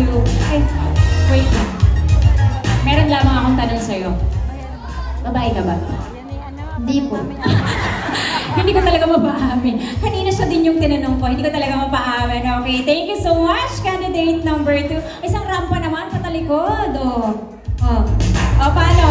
2. Ay, wait lang. Meron lamang akong tanong sa'yo. Babae ka ba? Hindi po. Hindi ko talaga mapaamin. Kanina siya din yung tinanong ko, hindi ko talaga mapaamin. Okay, thank you so much, candidate number 2. Isang rampa naman, patalikod. Oh, paano?